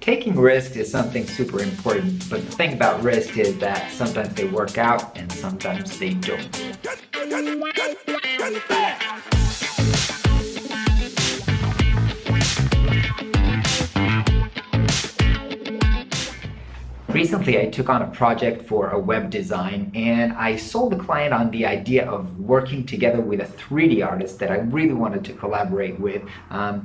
Taking risks is something super important, but the thing about risk is that sometimes they work out and sometimes they don't. Recently, I took on a project for a web design, and I sold the client on the idea of working together with a 3D artist that I really wanted to collaborate with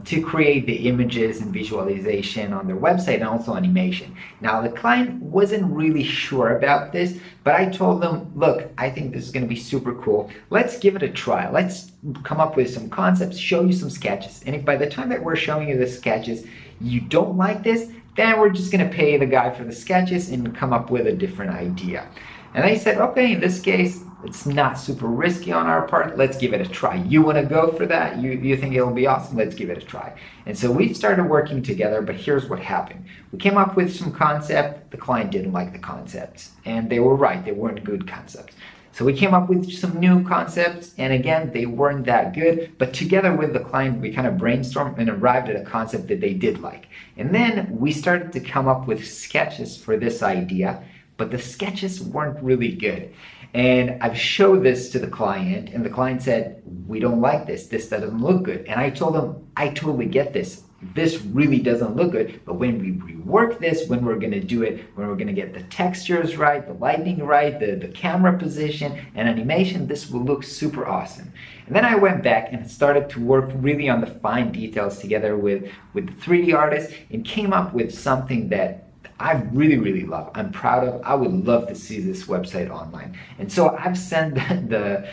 to create the images and visualization on their website and also animation. Now, the client wasn't really sure about this, but I told them, look, I think this is going to be super cool. Let's give it a try. Let's come up with some concepts, show you some sketches. And if by the time that we're showing you the sketches, you don't like this, then we're just going to pay the guy for the sketches and come up with a different idea. And I said, okay, in this case, it's not super risky on our part. Let's give it a try. You want to go for that? You think it'll be awesome? Let's give it a try. And so we started working together, but here's what happened. We came up with some concept. The client didn't like the concepts. And they were right. They weren't good concepts. So we came up with some new concepts, and again, they weren't that good, but together with the client, we kind of brainstormed and arrived at a concept that they did like. And then we started to come up with sketches for this idea, but the sketches weren't really good. And I've showed this to the client, and the client said, we don't like this. This doesn't look good. And I told them, I totally get this. This really doesn't look good, but when we rework this, when we're going to do it, when we're going to get the textures right, the lighting right, the camera position and animation, this will look super awesome. And then I went back and started to work really on the fine details together with the 3D artist and came up with something that I really love. I'm proud of. I would love to see this website online. And so I've sent the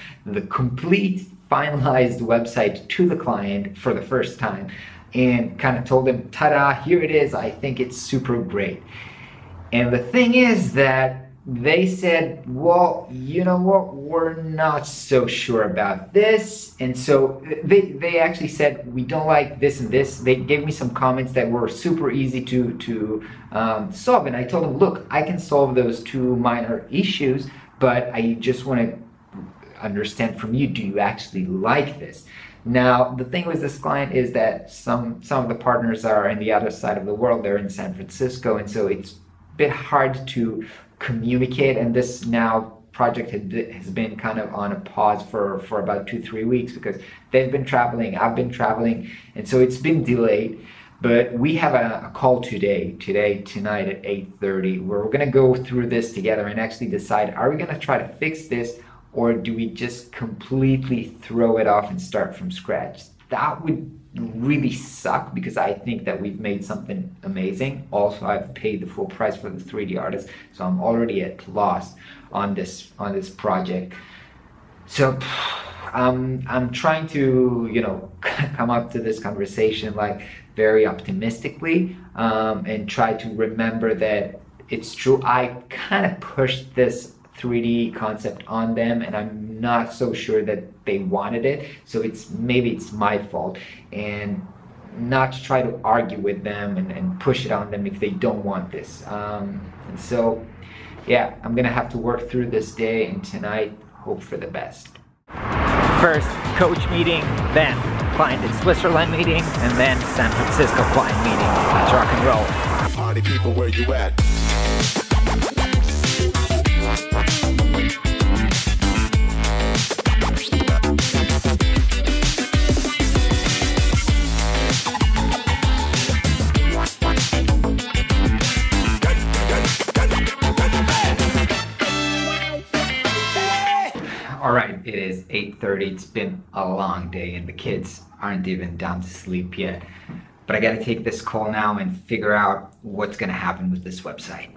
complete finalized website to the client for the first time, and kind of told them, ta-da, here it is. I think it's super great. And the thing is that they said, well, you know what, we're not so sure about this. And so they actually said, we don't like this and this. They gave me some comments that were super easy to solve. And I told them, look, I can solve those two minor issues, but I just want to understand from you, do you actually like this? Now, the thing with this client is that some of the partners are on the other side of the world. They're in San Francisco, and so it's a bit hard to communicate. And this now project has been kind of on a pause for about 2-3 weeks because they've been traveling, I've been traveling, and so it's been delayed. But we have a call tonight at 8:30, where we're going to go through this together and actually decide, are we going to try to fix this, or do we just completely throw it off and start from scratch? That would really suck because I think that we've made something amazing. Also, I've paid the full price for the 3D artist, so I'm already at loss on this project. So I'm trying to, come up to this conversation like very optimistically and try to remember that it's true. I kind of pushed this 3D concept on them, and I'm not so sure that they wanted it, so maybe it's my fault, and not to try to argue with them and push it on them if they don't want this. And so yeah, I'm gonna have to work through this day and tonight, hope for the best. First coach meeting, then client in Switzerland meeting, and then San Francisco client meeting. Let's rock and roll. Party people, where you at? Alright, it is 8:30. It's been a long day and the kids aren't even down to sleep yet. But I gotta take this call now and figure out what's gonna happen with this website.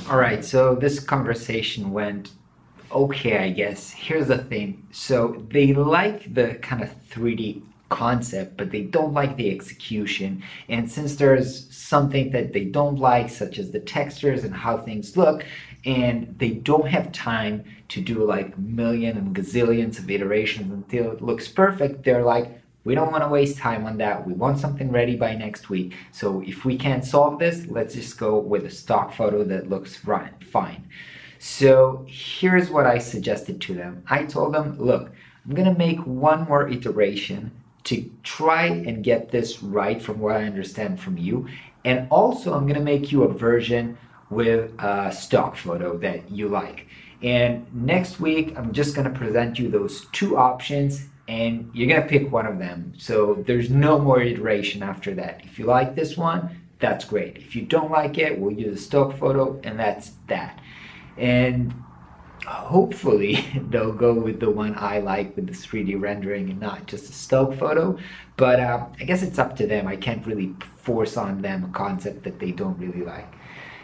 Alright, so this conversation went okay, I guess. Here's the thing. So they like the kind of 3D concept, but they don't like the execution. And since there's something that they don't like, such as the textures and how things look, and they don't have time to do like million and gazillions of iterations until it looks perfect, they're like, we don't want to waste time on that. We want something ready by next week. So if we can't solve this, let's just go with a stock photo that looks fine. So here's what I suggested to them. I told them, look, I'm gonna make one more iteration to try and get this right from what I understand from you. And also I'm gonna make you a version with a stock photo that you like. And next week, I'm just gonna present you those two options and you're gonna pick one of them. So there's no more iteration after that. If you like this one, that's great. If you don't like it, we'll use a stock photo and that's that. And hopefully they'll go with the one I like with the 3D rendering and not just a stock photo. But I guess it's up to them. I can't really force on them a concept that they don't really like.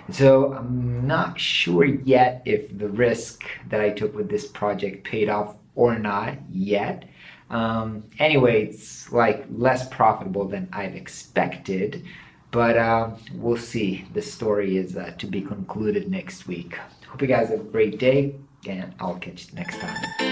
So I'm not sure yet if the risk that I took with this project paid off or not yet. Anyway, it's like less profitable than I've expected, but we'll see. The story is to be concluded next week. Hope you guys have a great day, and I'll catch you next time.